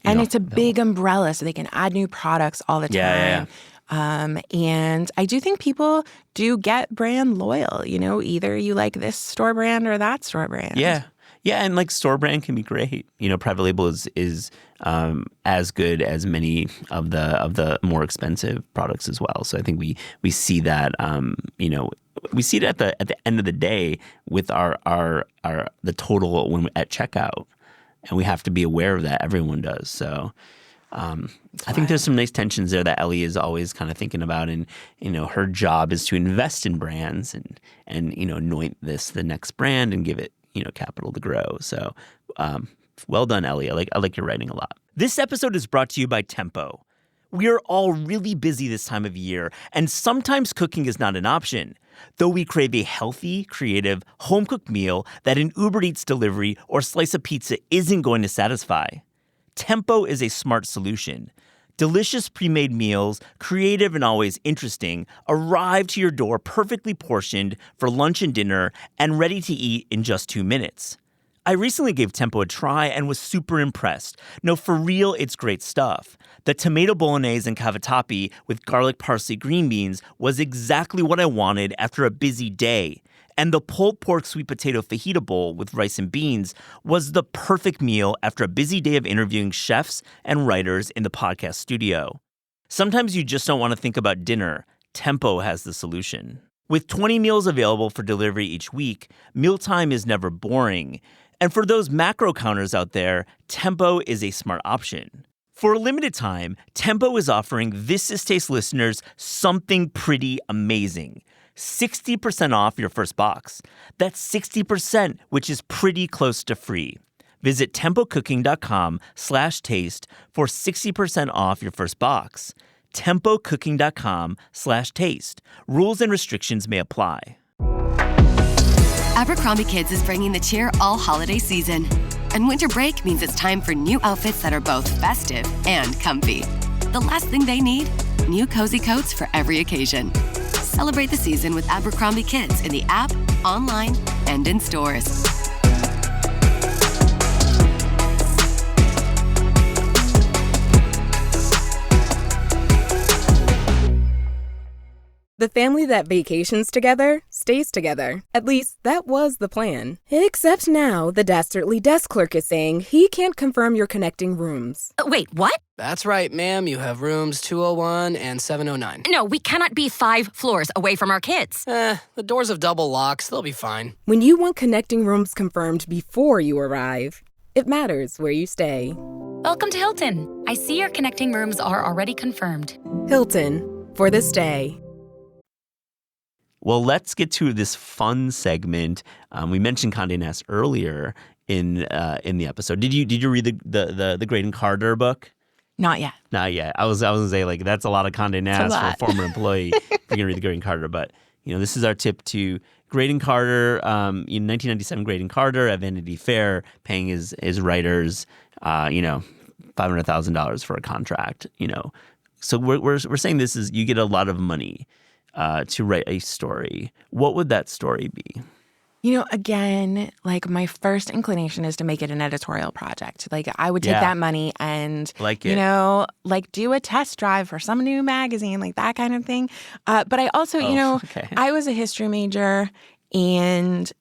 And it's a big umbrella, so they can add new products all the time. Yeah. And I do think people do get brand loyal. Either you like this store brand or that store brand. Yeah. Yeah, and store brand can be great. Private label is as good as many of the more expensive products as well. So I think we see that we see it at the end of the day with our the total when at checkout, and we have to be aware of that. Everyone does. So I think there's some nice tensions there that Ellie is always kind of thinking about, and her job is to invest in brands and anoint this the next brand and give it capital to grow. So well done, Ellie. I like your writing a lot. This episode is brought to you by Tempo. We are all really busy this time of year, and sometimes cooking is not an option. Though we crave a healthy, creative, home-cooked meal that an Uber Eats delivery or slice of pizza isn't going to satisfy, Tempo is a smart solution. Delicious pre-made meals, creative and always interesting, arrive to your door perfectly portioned for lunch and dinner and ready to eat in just 2 minutes. I recently gave Tempo a try and was super impressed. No, for real, it's great stuff. The tomato bolognese and cavatappi with garlic parsley green beans was exactly what I wanted after a busy day. And the pulled pork sweet potato fajita bowl with rice and beans was the perfect meal after a busy day of interviewing chefs and writers in the podcast studio. Sometimes you just don't want to think about dinner. Tempo has the solution. With 20 meals available for delivery each week, mealtime is never boring. And for those macro counters out there, Tempo is a smart option. For a limited time, Tempo is offering This Is Taste listeners something pretty amazing. 60% off your first box. That's 60%, which is pretty close to free. Visit tempocooking.com/taste for 60% off your first box. tempocooking.com/taste. Rules and restrictions may apply. Abercrombie Kids is bringing the cheer all holiday season. And winter break means it's time for new outfits that are both festive and comfy. The last thing they need? New cozy coats for every occasion. Celebrate the season with Abercrombie Kids in the app, online, and in stores. The family that vacations together stays together. At least, that was the plan. Except now, the Dastardly desk clerk is saying he can't confirm your connecting rooms. Wait, what? That's right, ma'am. You have rooms 201 and 709. No, we cannot be 5 floors away from our kids. The doors have double locks. They'll be fine. When you want connecting rooms confirmed before you arrive, it matters where you stay. Welcome to Hilton. I see your connecting rooms are already confirmed. Hilton, for the stay. Well, let's get to this fun segment. We mentioned Condé Nast earlier in the episode. Did you read the Graydon Carter book? Not yet. Not yet. I was gonna say, like, that's a lot of Condé Nast for a former employee. We're gonna read the Graydon Carter, but this is our tip to Graydon Carter. In 1997, Graydon Carter at Vanity Fair paying his writers, $500,000 for a contract. So we're saying this is you get a lot of money to write a story. What would that story be? Again, like my first inclination is to make it an editorial project. Like I would take that money and, do a test drive for some new magazine, like that kind of thing. But I also, I was a history major, and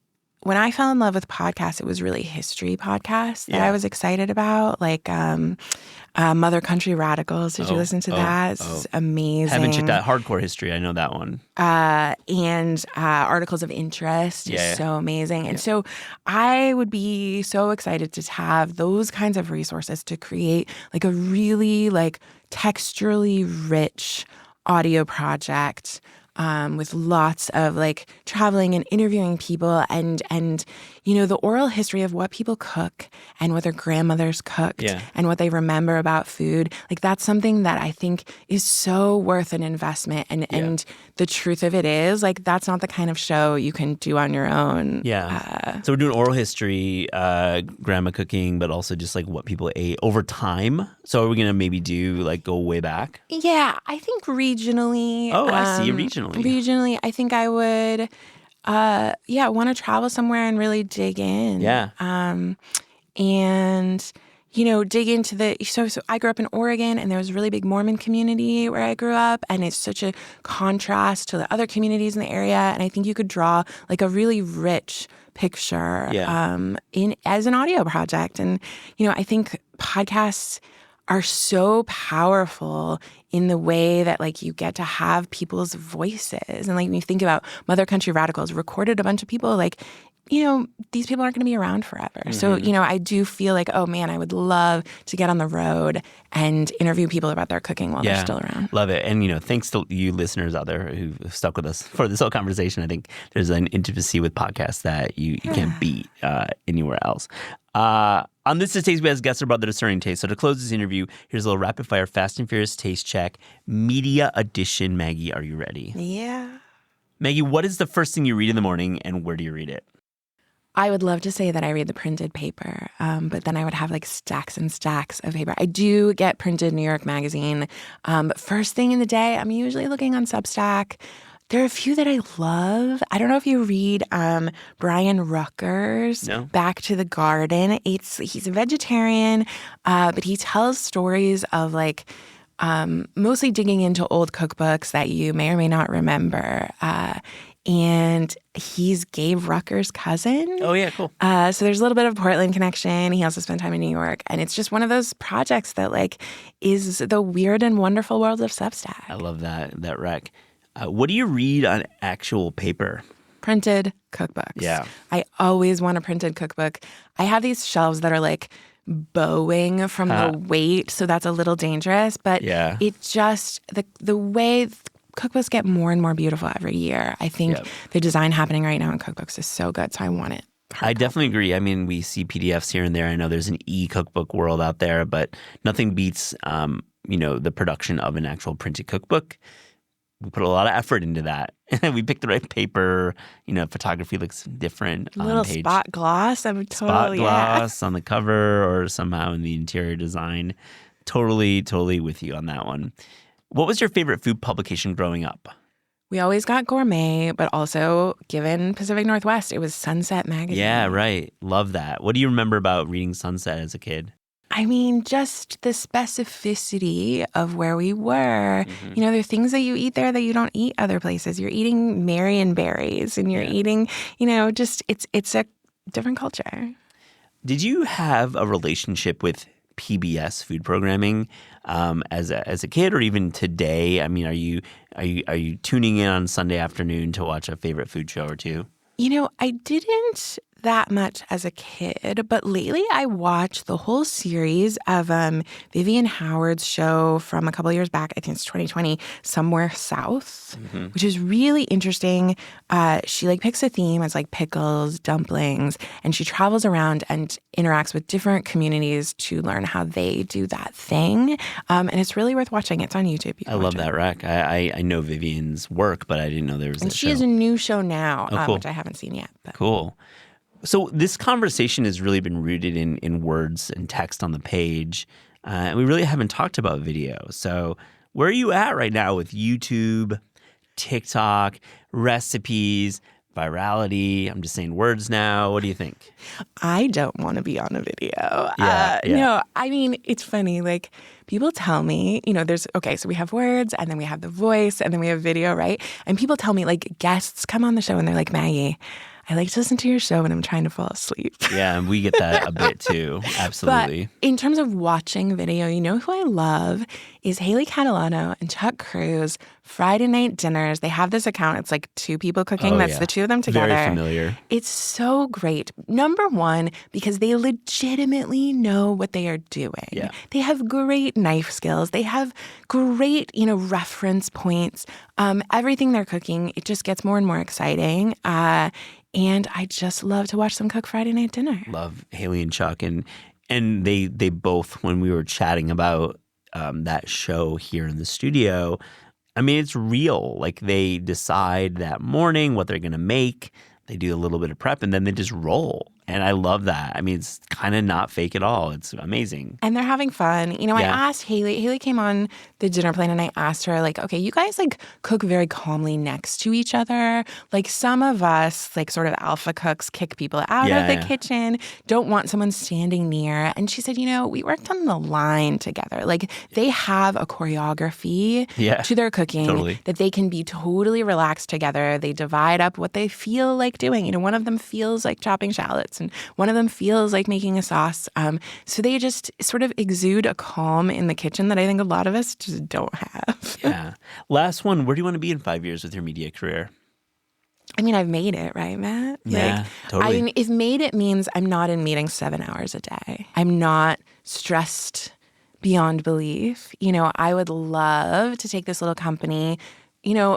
when I fell in love with podcasts, it was really history podcasts that I was excited about, like Mother Country Radicals. Did you listen to that? It's amazing. Haven't checked that. Hardcore History. I know that one. And Articles of Interest is so amazing. And so I would be so excited to have those kinds of resources to create like a really texturally rich audio project with lots of traveling and interviewing people and the oral history of what people cook and what their grandmothers cooked and what they remember about food. Like that's something that I think is so worth an investment. And the truth of it is that's not the kind of show you can do on your own. Yeah. So we're doing oral history, grandma cooking, but also just what people ate over time. So are we going to maybe do go way back? Yeah, I think regionally. Oh, I see. Regionally. Regionally, I think I would, want to travel somewhere and really dig in. Yeah. And dig into so I grew up in Oregon, and there was a really big Mormon community where I grew up, and it's such a contrast to the other communities in the area. And I think you could draw a really rich picture as an audio project. And, I think podcasts are so powerful in the way that you get to have people's voices. And when you think about Mother Country Radicals, recorded a bunch of people these people aren't going to be around forever. So, I do feel like, oh man, I would love to get on the road and interview people about their cooking while they're still around. Love it. And, thanks to you listeners out there who've stuck with us for this whole conversation. I think there's an intimacy with podcasts that you can't beat anywhere else. On This Is Taste, we have guests about the discerning taste. So to close this interview, here's a little rapid fire Fast and Furious taste check. Media edition. Maggie, are you ready? Yeah. Maggie, what is the first thing you read in the morning and where do you read it? I would love to say that I read the printed paper, but then I would have like stacks and stacks of paper. I do get printed New York Magazine, but first thing in the day, I'm usually looking on Substack. There are a few that I love. I don't know if you read Brian Rucker's Back to the Garden. He's a vegetarian, but he tells stories of like mostly digging into old cookbooks that you may or may not remember. And he's Gabe Rucker's cousin. Oh, yeah, cool. So there's a little bit of Portland connection. He also spent time in New York. And it's just one of those projects that like is the weird and wonderful world of Substack. I love that rec. What do you read on actual paper? Printed cookbooks. Yeah. I always want a printed cookbook. I have these shelves that are like bowing from the weight, so that's a little dangerous. But it just, the way cookbooks get more and more beautiful every year. I think the design happening right now in cookbooks is so good, so I want it. I definitely agree. I mean, we see PDFs here and there. I know there's an e-cookbook world out there, but nothing beats, the production of an actual printed cookbook. We put a lot of effort into that. We picked the right paper. Photography looks different on little page. Spot gloss. Spot gloss on the cover or somehow in the interior design. Totally with you on that one. What was your favorite food publication growing up? We always got Gourmet, but also, given Pacific Northwest, it was Sunset Magazine. Yeah, right. Love that. What do you remember about reading Sunset as a kid? I mean, just the specificity of where we were. Mm-hmm. There are things that you eat there that you don't eat other places. You're eating Marion berries and you're eating, just it's a different culture. Did you have a relationship with PBS food programming as a kid or even today? I mean, are you tuning in on Sunday afternoon to watch a favorite food show or two? I didn't that much as a kid, but lately I watched the whole series of Vivian Howard's show from a couple of years back. I think it's 2020, Somewhere South, which is really interesting. She picks a theme as pickles, dumplings, and she travels around and interacts with different communities to learn how they do that thing. And it's really worth watching. It's on YouTube. I love that, Rack. I know Vivian's work, but I didn't know there was and that she show. has a new show now, cool. which I haven't seen yet. But. Cool. So this conversation has really been rooted in words and text on the page. And we really haven't talked about video. So where are you at right now with YouTube, TikTok, recipes, virality? I'm just saying words now. What do you think? I don't want to be on a video. Yeah. No, I mean, it's funny. People tell me, so we have words and then we have the voice and then we have video, right? And people tell me, guests come on the show and they're like, Maggie, I like to listen to your show when I'm trying to fall asleep. Yeah, and we get that a bit too. Absolutely. But in terms of watching video, who I love is Haley Catalano and Chuck Cruz, Friday Night Dinners. They have this account. It's two people cooking. That's the two of them together. Very familiar. It's so great. Number one, because they legitimately know what they are doing. Yeah. They have great knife skills. They have great, reference points. Everything they're cooking, it just gets more and more exciting. And I just love to watch them cook Friday Night Dinner. Love Haley and Chuck. And they both, when we were chatting about that show here in the studio, I mean, it's real. They decide that morning what they're going to make. They do a little bit of prep and then they just roll. And I love that. I mean, it's kind of not fake at all. It's amazing. And they're having fun. I asked Haley came on the dinner plane and I asked her, okay, you guys cook very calmly next to each other. Some of us, sort of alpha cooks, kick people out of the kitchen, don't want someone standing near. And she said, we worked on the line together. They have a choreography to their cooking that they can be totally relaxed together. They divide up what they feel like doing. One of them feels like chopping shallots. And one of them feels like making a sauce. So they just sort of exude a calm in the kitchen that I think a lot of us just don't have. Yeah. Last one. Where do you want to be in 5 years with your media career? I mean, I've made it, right, Matt? Yeah, totally. I mean, if made it means I'm not in meetings 7 hours a day. I'm not stressed beyond belief. I would love to take this little company,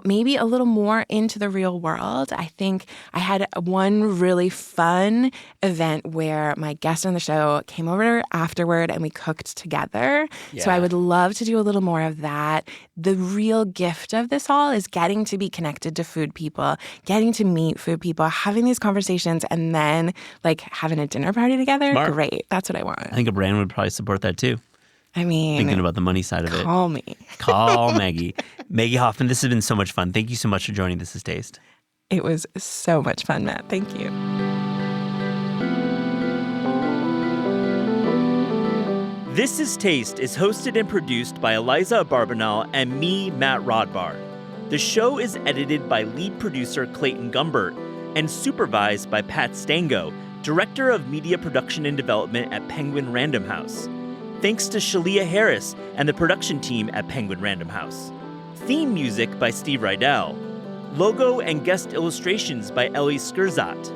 maybe a little more into the real world. I think I had one really fun event where my guest on the show came over afterward and we cooked together. Yeah. So I would love to do a little more of that. The real gift of this all is getting to be connected to food people, getting to meet food people, having these conversations, and then having a dinner party together. Smart. Great. That's what I want. I think a brand would probably support that too. I mean, Thinking about the money side of it. Call me. Call Maggie. Maggie Hoffman, this has been so much fun. Thank you so much for joining This Is Taste. It was so much fun, Matt. Thank you. This Is Taste is hosted and produced by Eliza Barbanel and me, Matt Rodbar. The show is edited by lead producer Clayton Gumbert and supervised by Pat Stango, Director of Media Production and Development at Penguin Random House. Thanks to Shalia Harris and the production team at Penguin Random House. Theme music by Steve Rydell. Logo and guest illustrations by Ellie Skurzat.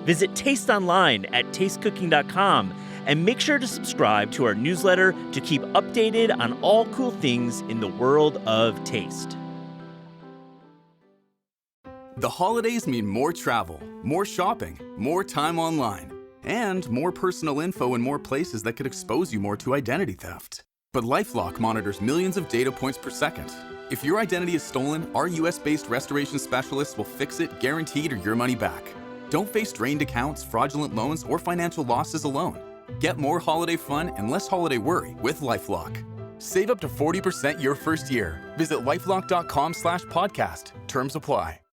Visit Taste online at tastecooking.com and make sure to subscribe to our newsletter to keep updated on all cool things in the world of taste. The holidays mean more travel, more shopping, more time online, and more personal info in more places that could expose you more to identity theft. But LifeLock monitors millions of data points per second. If your identity is stolen, our US-based restoration specialists will fix it, guaranteed, or your money back. Don't face drained accounts, fraudulent loans, or financial losses alone. Get more holiday fun and less holiday worry with LifeLock. Save up to 40% your first year. Visit LifeLock.com/podcast. Terms apply.